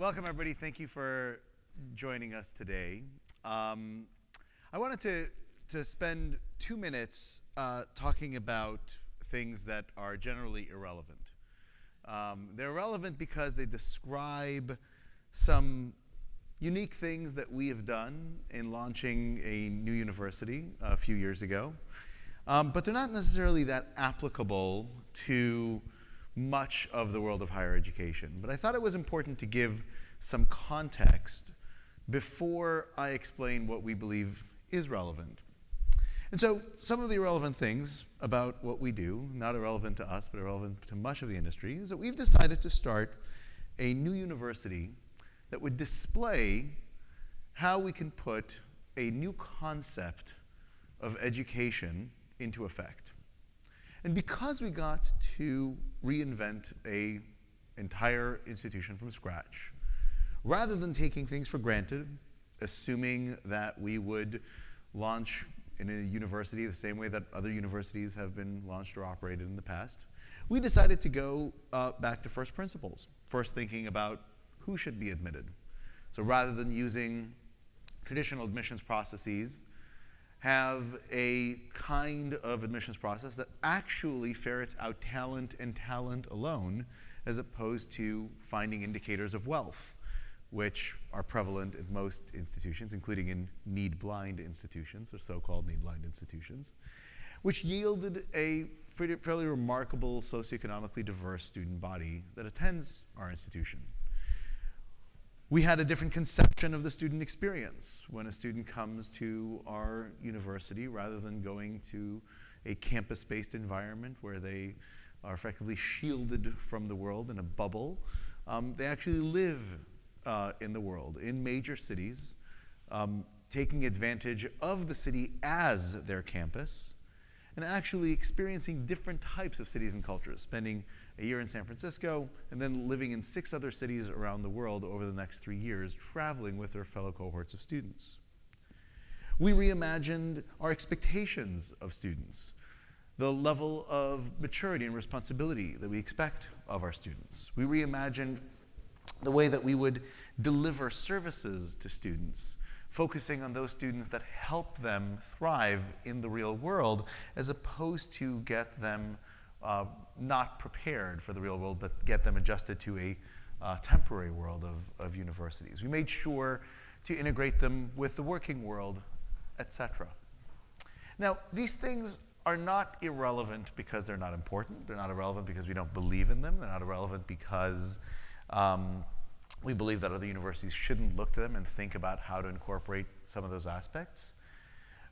Welcome, everybody. Thank you for joining us today. I wanted to spend 2 minutes talking about things that are generally irrelevant. They're relevant because they describe some unique things that we have done in launching a new university a few years ago, but they're not necessarily that applicable to much of the world of higher education. But I thought it was important to give some context before I explain what we believe is relevant. And so some of the irrelevant things about what we do, not irrelevant to us, but irrelevant to much of the industry, is that we've decided to start a new university that would display how we can put a new concept of education into effect. And because we got to reinvent an entire institution from scratch, rather than taking things for granted, assuming that we would launch in a university the same way that other universities have been launched or operated in the past, we decided to go back to first principles, first thinking about who should be admitted. So rather than using traditional admissions processes, have a kind of admissions process that actually ferrets out talent and talent alone, as opposed to finding indicators of wealth, which are prevalent in most institutions, including in need-blind institutions, or so-called need-blind institutions, which yielded a fairly remarkable socioeconomically diverse student body that attends our institution. We had a different conception of the student experience when a student comes to our university. Rather than going to a campus-based environment where they are effectively shielded from the world in a bubble, they actually live in the world, in major cities, taking advantage of the city as their campus, and actually experiencing different types of cities and cultures, spending a year in San Francisco, and then living in 6 other cities around the world over the next 3 years, traveling with their fellow cohorts of students. We reimagined our expectations of students, the level of maturity and responsibility that we expect of our students. We reimagined the way that we would deliver services to students, focusing on those students that help them thrive in the real world, as opposed to get them not prepared for the real world, but get them adjusted to a temporary world of universities. We made sure to integrate them with the working world, etc. Now, these things are not irrelevant because they're not important. They're not irrelevant because we don't believe in them. They're not irrelevant because we believe that other universities shouldn't look to them and think about how to incorporate some of those aspects.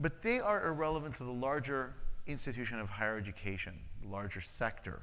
But they are irrelevant to the larger institution of higher education, the larger sector,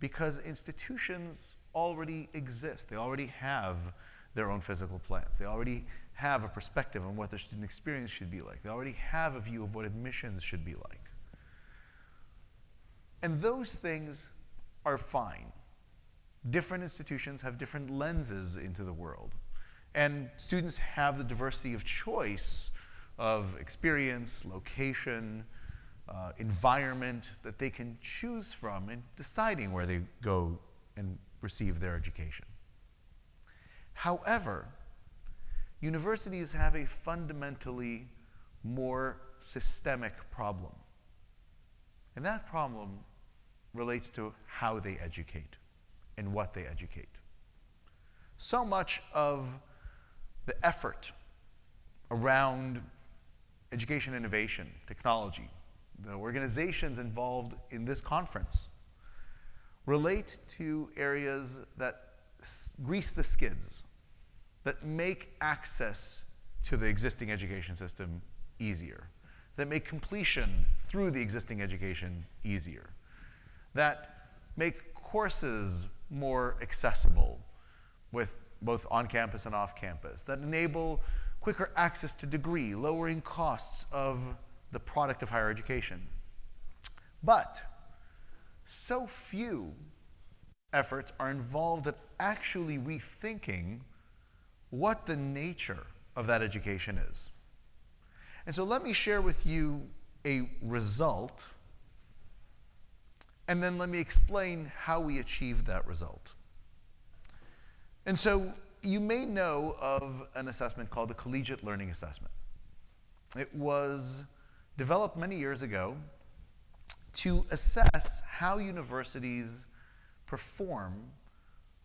because institutions already exist. They already have their own physical plans. They already have a perspective on what their student experience should be like. They already have a view of what admissions should be like. And those things are fine. Different institutions have different lenses into the world. And students have the diversity of choice of experience, location, environment that they can choose from in deciding where they go and receive their education. However, universities have a fundamentally more systemic problem. And that problem relates to how they educate and what they educate. So much of the effort around education innovation, technology, the organizations involved in this conference relate to areas that grease the skids, that make access to the existing education system easier, that make completion through the existing education easier, that make courses more accessible with both on-campus and off-campus, that enable quicker access to degree, lowering costs of the product of higher education. But so few efforts are involved at actually rethinking what the nature of that education is. And so let me share with you a result, and then let me explain how we achieved that result. And so you may know of an assessment called the Collegiate Learning Assessment. It was developed many years ago to assess how universities perform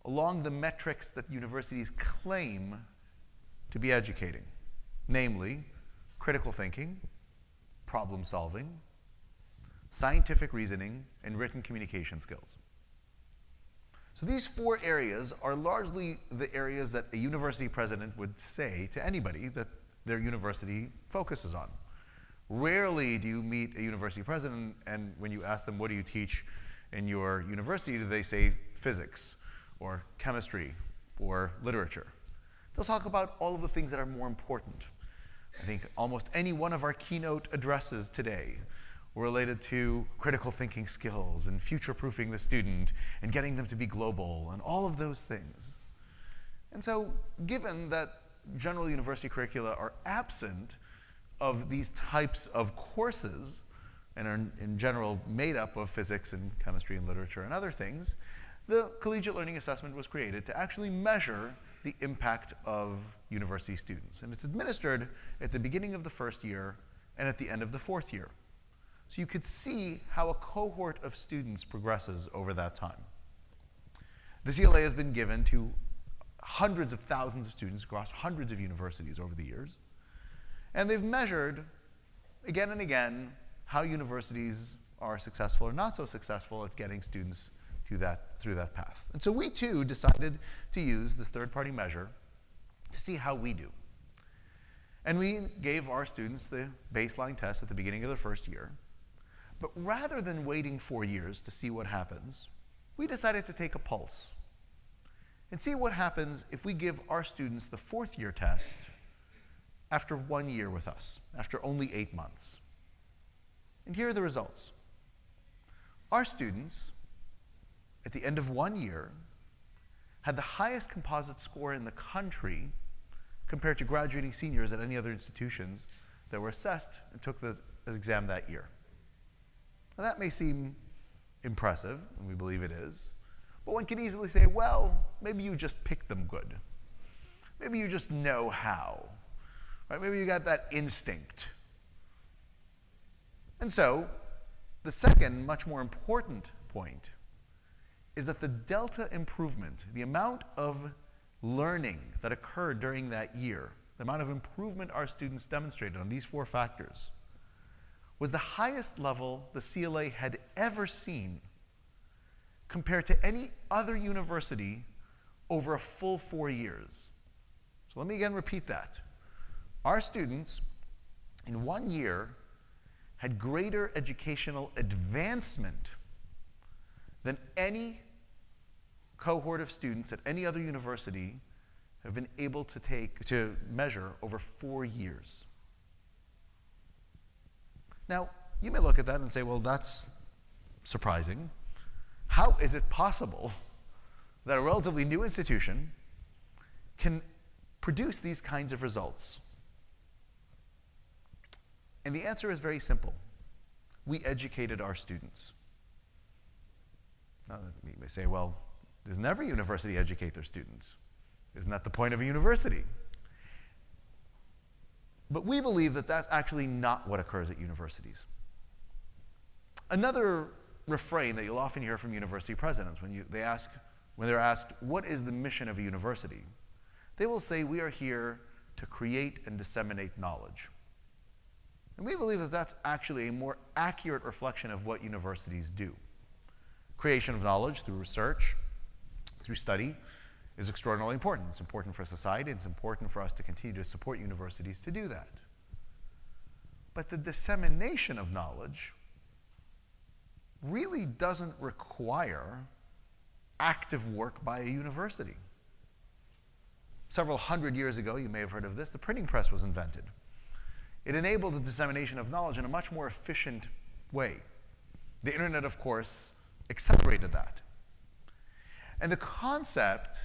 along the metrics that universities claim to be educating, namely critical thinking, problem solving, scientific reasoning, and written communication skills. So these 4 areas are largely the areas that a university president would say to anybody that their university focuses on. Rarely do you meet a university president and when you ask them, what do you teach in your university, do they say physics or chemistry or literature? They'll talk about all of the things that are more important. I think almost any one of our keynote addresses today were related to critical thinking skills and future-proofing the student and getting them to be global and all of those things. And so given that general university curricula are absent of these types of courses and are in general made up of physics and chemistry and literature and other things, the Collegiate Learning Assessment was created to actually measure the impact of university students. And it's administered at the beginning of the first year and at the end of the 4th year. So you could see how a cohort of students progresses over that time. The CLA has been given to hundreds of thousands of students across hundreds of universities over the years. And they've measured, again and again, how universities are successful or not so successful at getting students through that path. And so we too decided to use this third-party measure to see how we do. And we gave our students the baseline test at the beginning of their first year. But rather than waiting 4 years to see what happens, we decided to take a pulse and see what happens if we give our students the 4th year test after 1 year with us, after only 8 months. And here are the results. Our students, at the end of 1 year, had the highest composite score in the country compared to graduating seniors at any other institutions that were assessed and took the exam that year. Now that may seem impressive, and we believe it is, but one can easily say, well, maybe you just picked them good. Maybe you just know how. Right? Maybe you got that instinct. And so, the second, much more important point is that the delta improvement, the amount of learning that occurred during that year, the amount of improvement our students demonstrated on these 4 factors, was the highest level the CLA had ever seen compared to any other university over a full 4 years. So let me again repeat that. Our students, in 1 year, had greater educational advancement than any cohort of students at any other university have been able to measure over 4 years. Now, you may look at that and say, well, that's surprising. How is it possible that a relatively new institution can produce these kinds of results? And the answer is very simple. We educated our students. Now, you may say, well, doesn't every university educate their students? Isn't that the point of a university? But we believe that that's actually not what occurs at universities. Another refrain that you'll often hear from university presidents when they're asked, what is the mission of a university? They will say, we are here to create and disseminate knowledge. And we believe that that's actually a more accurate reflection of what universities do. Creation of knowledge through research, through study, is extraordinarily important. It's important for society. It's important for us to continue to support universities to do that. But the dissemination of knowledge really doesn't require active work by a university. Several hundred years ago, you may have heard of this, the printing press was invented. It enabled the dissemination of knowledge in a much more efficient way. The internet, of course, accelerated that. And the concept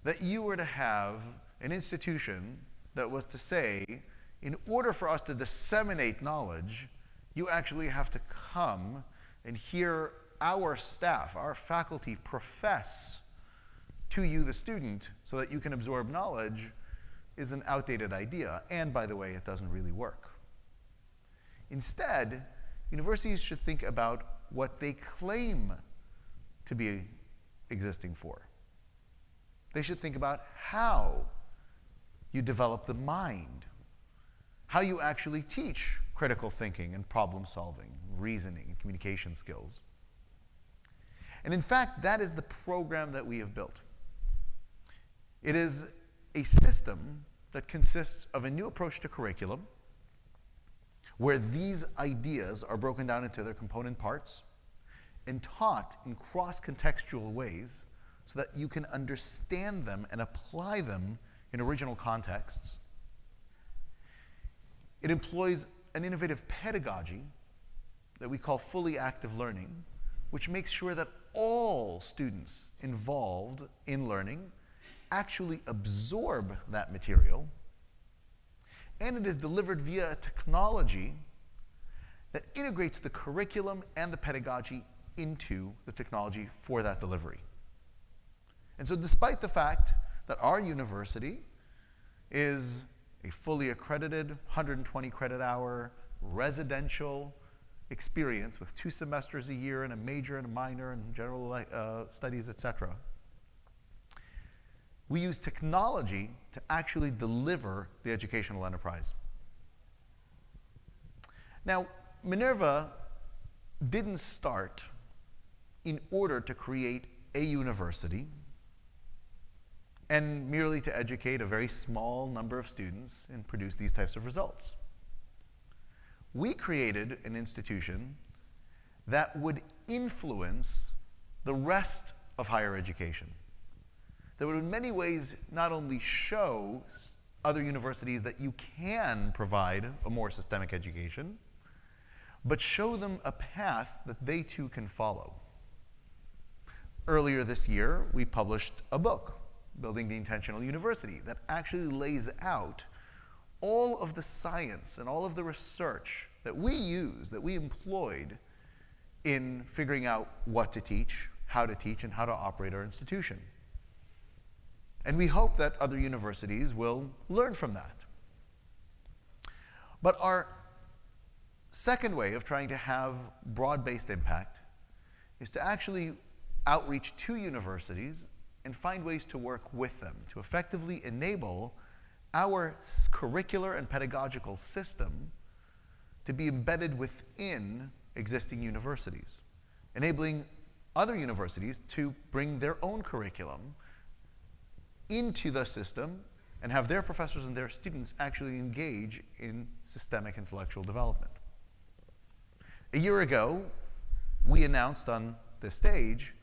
that you were to have an institution that was to say, in order for us to disseminate knowledge, you actually have to come and hear our staff, our faculty, profess to you, the student, so that you can absorb knowledge is an outdated idea. And by the way, it doesn't really work. Instead, universities should think about what they claim to be existing for. They should think about how you develop the mind, how you actually teach critical thinking and problem solving, reasoning, and communication skills. And in fact, that is the program that we have built. It is a system that consists of a new approach to curriculum, where these ideas are broken down into their component parts and taught in cross-contextual ways so that you can understand them and apply them in original contexts. It employs an innovative pedagogy that we call fully active learning, which makes sure that all students involved in learning actually absorb that material. And it is delivered via a technology that integrates the curriculum and the pedagogy into the technology for that delivery. And so despite the fact that our university is a fully accredited 120 credit hour residential experience with 2 semesters a year and a major and a minor and general studies, etc., we use technology to actually deliver the educational enterprise. Now, Minerva didn't start in order to create a university and merely to educate a very small number of students and produce these types of results. We created an institution that would influence the rest of higher education, that would in many ways not only show other universities that you can provide a more systemic education, but show them a path that they too can follow. Earlier this year, we published a book, Building the Intentional University, that actually lays out all of the science and all of the research that we used, that we employed in figuring out what to teach, and how to operate our institution. And we hope that other universities will learn from that. But our second way of trying to have broad-based impact is to actually outreach to universities and find ways to work with them to effectively enable our curricular and pedagogical system to be embedded within existing universities, enabling other universities to bring their own curriculum into the system and have their professors and their students actually engage in systemic intellectual development. A year ago, we announced on this stage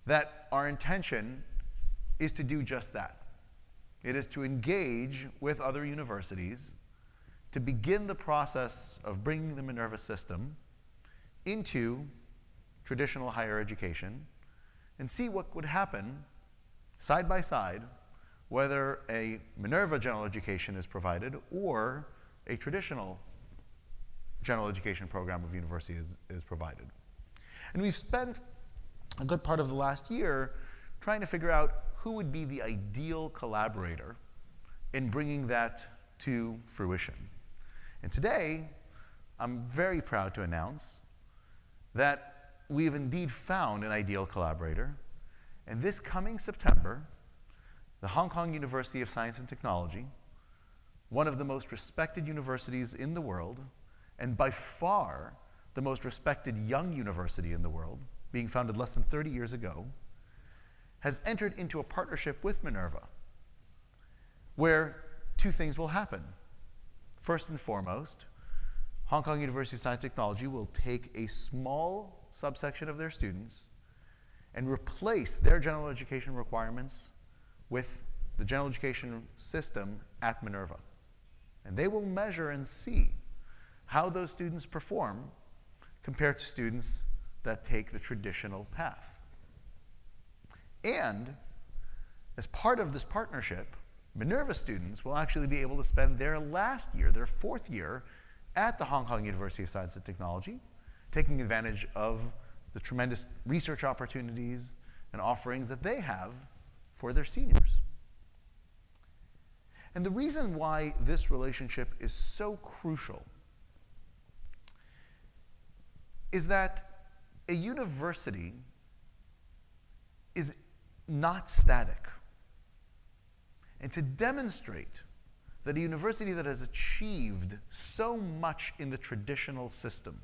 that our intention is to do just that. It is to engage with other universities to begin the process of bringing the Minerva system into traditional higher education and see what would happen side by side, whether a Minerva general education is provided or a traditional general education program of university is provided. And we've spent a good part of the last year trying to figure out who would be the ideal collaborator in bringing that to fruition. And today, I'm very proud to announce that we've indeed found an ideal collaborator. And this coming September, the Hong Kong University of Science and Technology, one of the most respected universities in the world, and by far the most respected young university in the world, being founded less than 30 years ago, has entered into a partnership with Minerva, where 2 things will happen. First and foremost, Hong Kong University of Science and Technology will take a small subsection of their students and replace their general education requirements with the general education system at Minerva. And they will measure and see how those students perform compared to students that take the traditional path. And as part of this partnership, Minerva students will actually be able to spend their last year, their 4th year, at the Hong Kong University of Science and Technology, taking advantage of the tremendous research opportunities and offerings that they have for their seniors. And the reason why this relationship is so crucial is that a university is not static. And to demonstrate that a university that has achieved so much in the traditional system,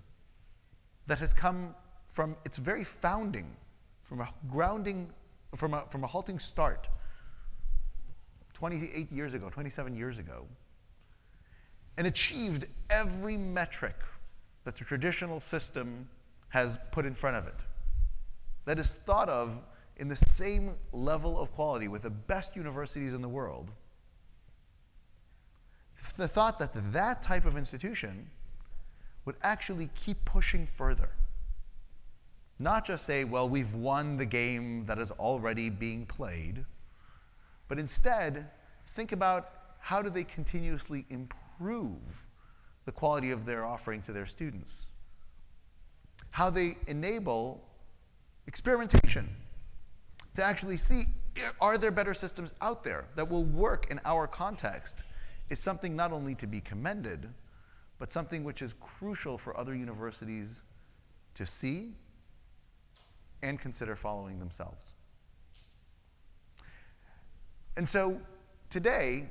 that has come from its very founding, from a halting start 28 years ago, 27 years ago, and achieved every metric that the traditional system has put in front of it, that is thought of in the same level of quality with the best universities in the world, the thought that that type of institution would actually keep pushing further. Not just say, well, we've won the game that is already being played, but instead think about how do they continuously improve the quality of their offering to their students. How they enable experimentation to actually see, are there better systems out there that will work in our context, is something not only to be commended, but something which is crucial for other universities to see and consider following themselves. And so today,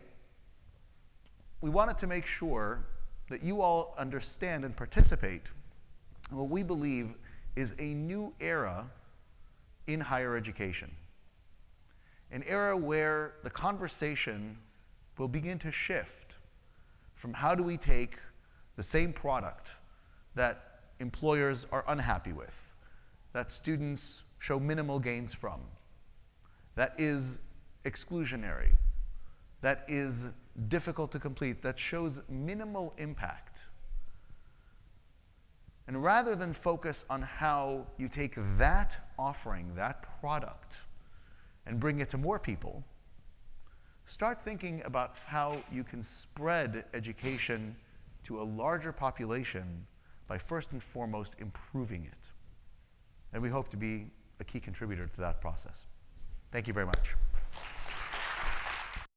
we wanted to make sure that you all understand and participate in what we believe is a new era in higher education. An era where the conversation will begin to shift from how do we take the same product that employers are unhappy with, that students show minimal gains from, that is exclusionary, that is difficult to complete, that shows minimal impact. And rather than focus on how you take that offering, that product, and bring it to more people, start thinking about how you can spread education to a larger population by first and foremost improving it. And we hope to be a key contributor to that process. Thank you very much.